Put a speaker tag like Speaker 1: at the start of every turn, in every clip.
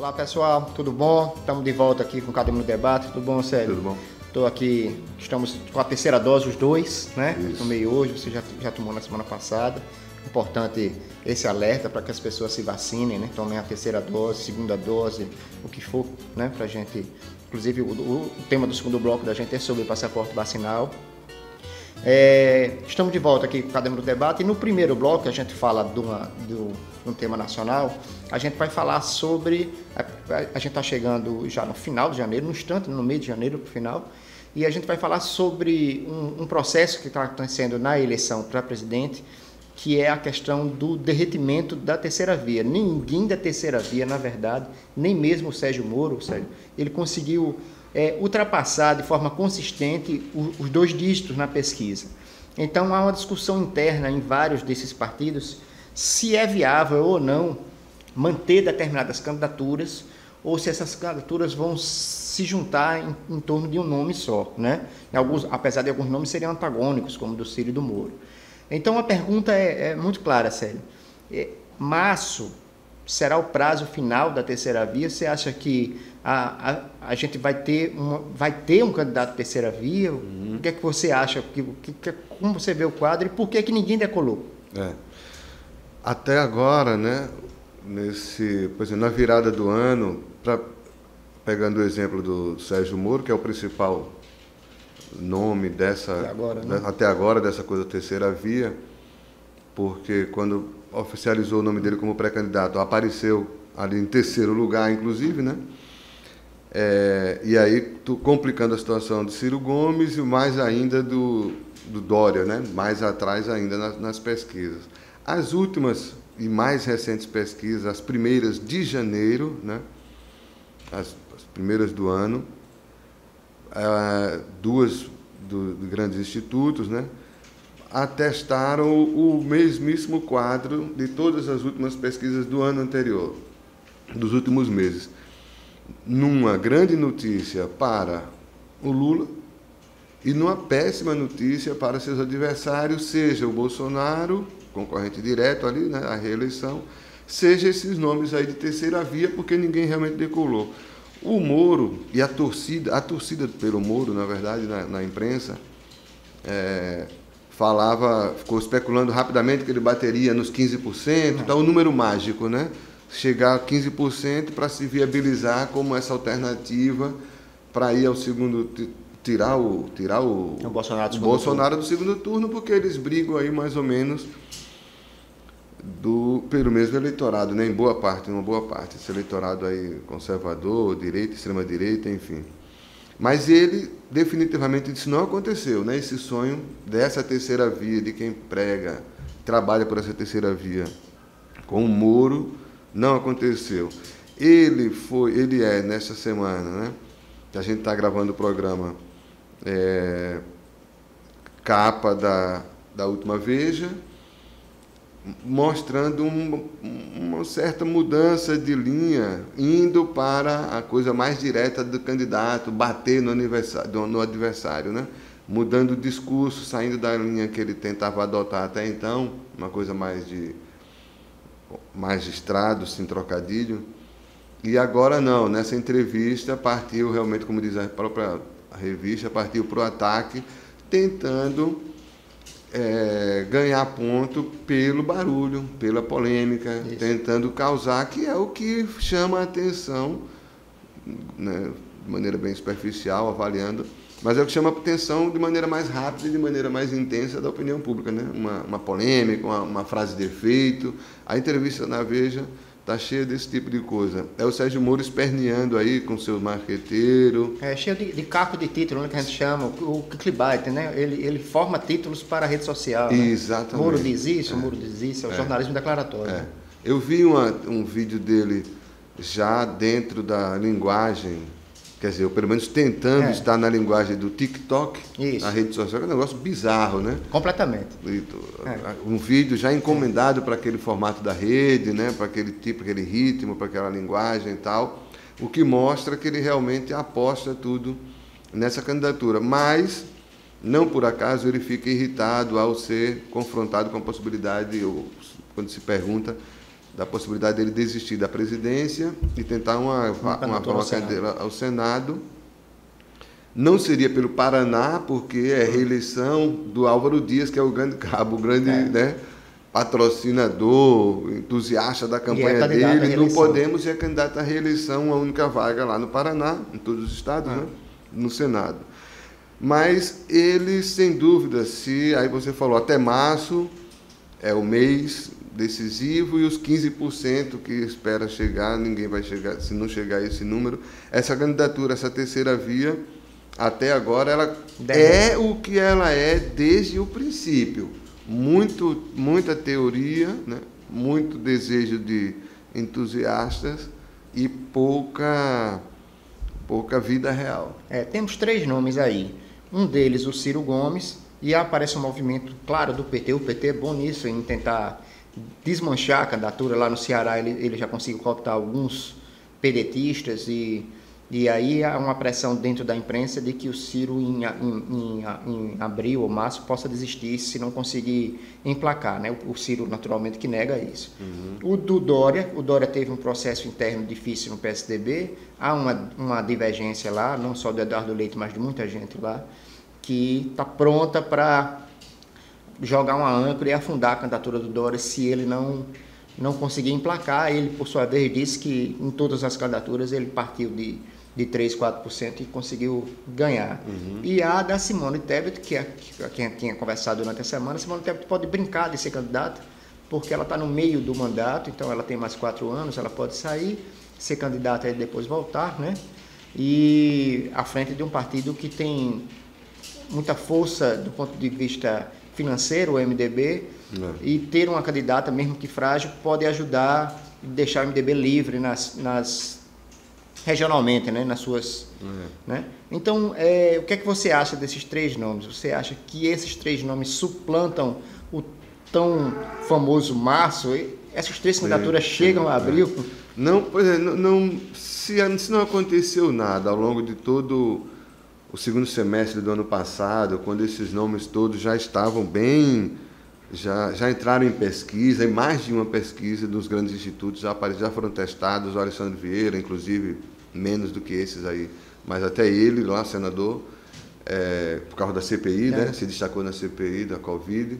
Speaker 1: Olá pessoal, tudo bom? Estamos de volta aqui com o Cadê no Debate, tudo bom, Célio?
Speaker 2: Tudo bom.
Speaker 1: Estou aqui, estamos com a terceira dose, os dois, né?
Speaker 2: Isso.
Speaker 1: Tomei hoje, você já tomou na semana passada. Importante esse alerta para que as pessoas se vacinem, né? Tomem a terceira dose, segunda dose, o que for, né? Pra gente, inclusive o tema do segundo bloco da gente é sobre passaporte vacinal. Estamos de volta aqui com o Cadê no Debate e no primeiro bloco a gente fala de um tema nacional. A gente vai falar sobre, a gente está chegando já no final de janeiro, no instante, no meio de janeiro para o final, e a gente vai falar sobre um processo que está acontecendo na eleição para presidente, que é a questão do derretimento da terceira via. Ninguém da terceira via, na verdade, nem mesmo o Sérgio Moro, ele conseguiu ultrapassar de forma consistente os 2 dígitos na pesquisa. Então há uma discussão interna em vários desses partidos se é viável ou não manter determinadas candidaturas ou se essas candidaturas vão se juntar em torno de um nome só, né? Apesar de alguns nomes serem antagônicos, como o do Ciro e do Moro. Então a pergunta é muito clara, Célio. Março será o prazo final da terceira via? Você acha que a gente vai ter um candidato terceira via? O que é que você acha? Como você vê o quadro e por que ninguém decolou?
Speaker 2: Até agora, né, por exemplo, na virada do ano, pegando o exemplo do Sérgio Moro, que é o principal nome até agora dessa coisa da terceira via, porque quando oficializou o nome dele como pré-candidato, apareceu ali em terceiro lugar, inclusive, né? E aí, complicando a situação de Ciro Gomes e mais ainda do Dória, né? Mais atrás ainda nas pesquisas. As últimas e mais recentes pesquisas, as primeiras de janeiro, né? As primeiras do ano, 2 de grandes institutos, né? Atestaram o mesmíssimo quadro de todas as últimas pesquisas do ano anterior, dos últimos meses. Numa grande notícia para o Lula e numa péssima notícia para seus adversários, seja o Bolsonaro, concorrente direto ali, né, a reeleição, seja esses nomes aí de terceira via, porque ninguém realmente decolou. O Moro e a torcida pelo Moro, na verdade, na imprensa, ficou especulando rapidamente que ele bateria nos 15%, tá, o número mágico, né? Chegar a 15% para se viabilizar como essa alternativa para ir ao segundo, tirar o Bolsonaro do segundo turno, porque eles brigam aí mais ou menos pelo mesmo eleitorado, né? Uma boa parte, esse eleitorado aí conservador, direita, extrema-direita, enfim. Mas ele definitivamente isso não aconteceu, né? Esse sonho dessa terceira via, de quem trabalha por essa terceira via com o Moro, não aconteceu. Ele é, nessa semana, né, que a gente está gravando o programa, capa da última Veja, mostrando uma certa mudança de linha, indo para a coisa mais direta do candidato, bater no adversário, né? Mudando o discurso, saindo da linha que ele tentava adotar até então, uma coisa mais de magistrado, sem trocadilho. E agora não, nessa entrevista partiu realmente, como diz a própria revista, partiu para o ataque, tentando ganhar ponto pelo barulho, pela polêmica, isso, tentando causar, que é o que chama a atenção, né, de maneira bem superficial, avaliando, mas é o que chama a atenção de maneira mais rápida e de maneira mais intensa da opinião pública, né? Uma polêmica, uma frase de efeito. A entrevista na Veja está cheia desse tipo de coisa. É o Sérgio Moro esperneando aí com seu marqueteiro.
Speaker 1: Cheio de caco de título, né, que a gente chama, o clickbait, né? Ele forma títulos para a rede social. Né?
Speaker 2: Exatamente.
Speaker 1: Moro diz isso, Moro diz isso, é o jornalismo declaratório.
Speaker 2: Eu vi um vídeo dele já dentro da linguagem, quer dizer, eu pelo menos tentando estar na linguagem do TikTok,
Speaker 1: isso,
Speaker 2: na rede social, que é um negócio bizarro, né?
Speaker 1: Completamente.
Speaker 2: Um vídeo já encomendado para aquele formato da rede, né? Para aquele tipo, aquele ritmo, para aquela linguagem e tal, o que mostra que ele realmente aposta tudo nessa candidatura. Mas, não por acaso, ele fica irritado ao ser confrontado com a possibilidade, ou quando se pergunta da possibilidade dele desistir da presidência e tentar uma cadeira ao Senado. Não seria pelo Paraná, porque é reeleição do Álvaro Dias, que é o grande cabo, o grande né, patrocinador, entusiasta da campanha dele. No Podemos é candidato à reeleição, a única vaga lá no Paraná, em todos os estados, né, no Senado. Mas ele, sem dúvida, aí você falou, até março é o mês decisivo e os 15% que espera chegar, ninguém vai chegar, se não chegar a esse número. Essa candidatura, essa terceira via, até agora, ela é o que ela é desde o princípio. Muita teoria, né? Muito desejo de entusiastas e pouca vida real.
Speaker 1: Temos 3 nomes aí. Um deles, o Ciro Gomes, e aparece um movimento, claro, do PT. O PT é bom nisso, em tentar desmanchar a candidatura. Lá no Ceará ele já conseguiu cooptar alguns pedetistas e aí há uma pressão dentro da imprensa de que o Ciro em abril ou março possa desistir se não conseguir emplacar, né? O Ciro naturalmente que nega isso. O Dória teve um processo interno difícil no PSDB, há uma divergência lá, não só do Eduardo Leite, mas de muita gente lá, que está pronta para jogar uma âncora e afundar a candidatura do Dória se ele não conseguir emplacar. Ele, por sua vez, disse que em todas as candidaturas ele partiu de 3%, 4% e conseguiu ganhar. E a da Simone Tebet, que é quem tinha conversado durante a semana, Simone Tebet pode brincar de ser candidata, porque ela está no meio do mandato, então ela tem mais 4 anos, ela pode sair, ser candidata e depois voltar, né? E à frente de um partido que tem muita força do ponto de vista financeiro, o MDB, e ter uma candidata, mesmo que frágil, pode ajudar a deixar o MDB livre regionalmente, né, nas suas... Né? Então, o que é que você acha desses 3 nomes? Você acha que esses 3 nomes suplantam o tão famoso março? Essas 3 candidaturas chegam a abril?
Speaker 2: Não, pois é, se não aconteceu nada ao longo de todo o segundo semestre do ano passado, quando esses nomes todos já estavam bem... Já entraram em pesquisa, em mais de uma pesquisa dos grandes institutos, já foram testados, o Alexandre Vieira, inclusive, menos do que esses aí, mas até ele, lá, senador, por causa da CPI, né, se destacou na CPI da Covid.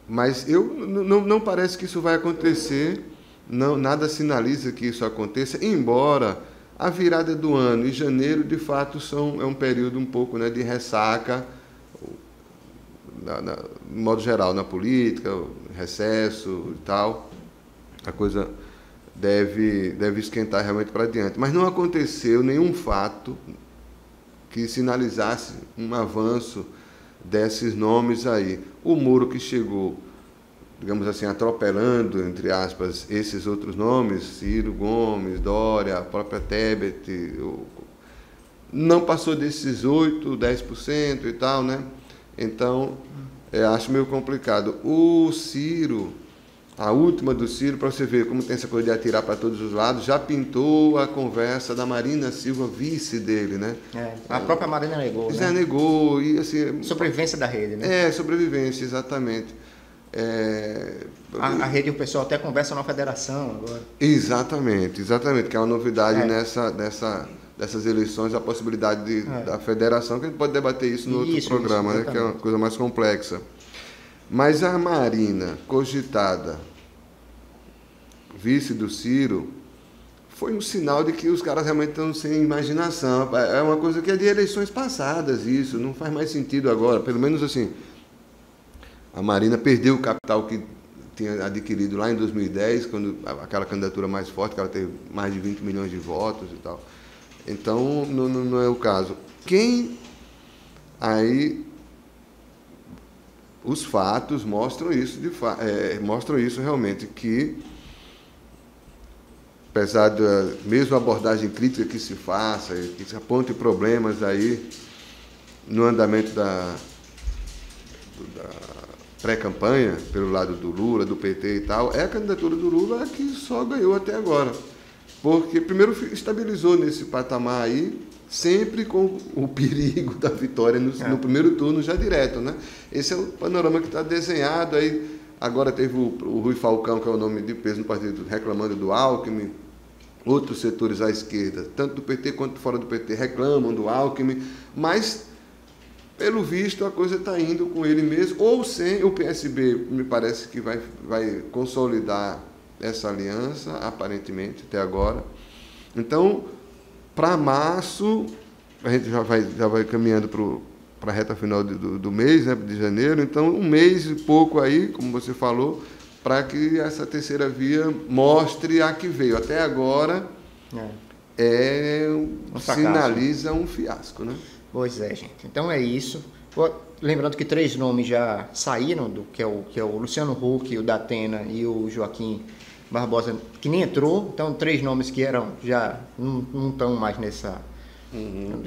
Speaker 2: Mas não parece que isso vai acontecer, nada sinaliza que isso aconteça, embora a virada do ano e janeiro, de fato, é um período um pouco, né, de ressaca, de modo geral, na política, recesso e tal, a coisa deve esquentar realmente para diante. Mas não aconteceu nenhum fato que sinalizasse um avanço desses nomes aí. O Moro que chegou, digamos assim, atropelando, entre aspas, esses outros nomes, Ciro Gomes, Dória, a própria Tebet, não passou desses 8%, 10% e tal, né? Então, acho meio complicado. O Ciro, a última do Ciro, para você ver como tem essa coisa de atirar para todos os lados, já pintou a conversa da Marina Silva, vice dele, né?
Speaker 1: A própria Marina negou,
Speaker 2: né? Negou. E, assim,
Speaker 1: sobrevivência da rede, né?
Speaker 2: Sobrevivência, exatamente.
Speaker 1: A rede, o pessoal até conversa na federação agora.
Speaker 2: Exatamente, que é uma novidade dessas eleições, a possibilidade da federação, que a gente pode debater isso no outro programa, né, que é uma coisa mais complexa. Mas a Marina, cogitada, vice do Ciro, foi um sinal de que os caras realmente estão sem imaginação. É uma coisa que é de eleições passadas, isso, não faz mais sentido agora. Pelo menos assim, a Marina perdeu o capital que tinha adquirido lá em 2010, quando aquela candidatura mais forte, que ela teve mais de 20 milhões de votos e tal. Então, não é o caso. Aí, os fatos mostram isso, mostram isso realmente, que, apesar da mesma abordagem crítica que se faça, que se aponte problemas aí no andamento da pré-campanha, pelo lado do Lula, do PT e tal, a candidatura do Lula que só ganhou até agora. Porque, primeiro, estabilizou nesse patamar aí, sempre com o perigo da vitória no primeiro turno já direto, né? Esse é o panorama que está desenhado aí. Agora teve o Rui Falcão, que é o nome de peso no partido, reclamando do Alckmin. Outros setores à esquerda, tanto do PT quanto fora do PT, reclamam do Alckmin, mas, pelo visto, a coisa está indo com ele mesmo, ou sem o PSB, me parece que vai consolidar essa aliança, aparentemente, até agora. Então, para março, a gente já vai caminhando para a reta final do mês, né, de janeiro, então um mês e pouco aí, como você falou, para que essa terceira via mostre a que veio. Até agora sinaliza um fiasco, né?
Speaker 1: Pois é, gente. Então é isso. Lembrando que 3 nomes já saíram, que é o Luciano Huck, o Datena e o Joaquim Barbosa, que nem entrou. Então 3 nomes que já não estão mais nessa...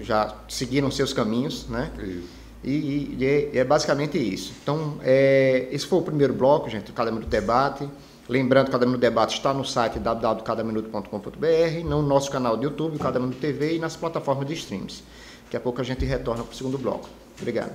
Speaker 1: Já seguiram seus caminhos, né?
Speaker 2: Isso.
Speaker 1: E é basicamente isso. Então, esse foi o primeiro bloco, gente, do Cada Minuto Debate. Lembrando que o Cada Minuto Debate está no site www.cadaminuto.com.br, no nosso canal do YouTube, Cada Minuto TV e nas plataformas de streams. Daqui a pouco a gente retorna para o segundo bloco. Obrigado.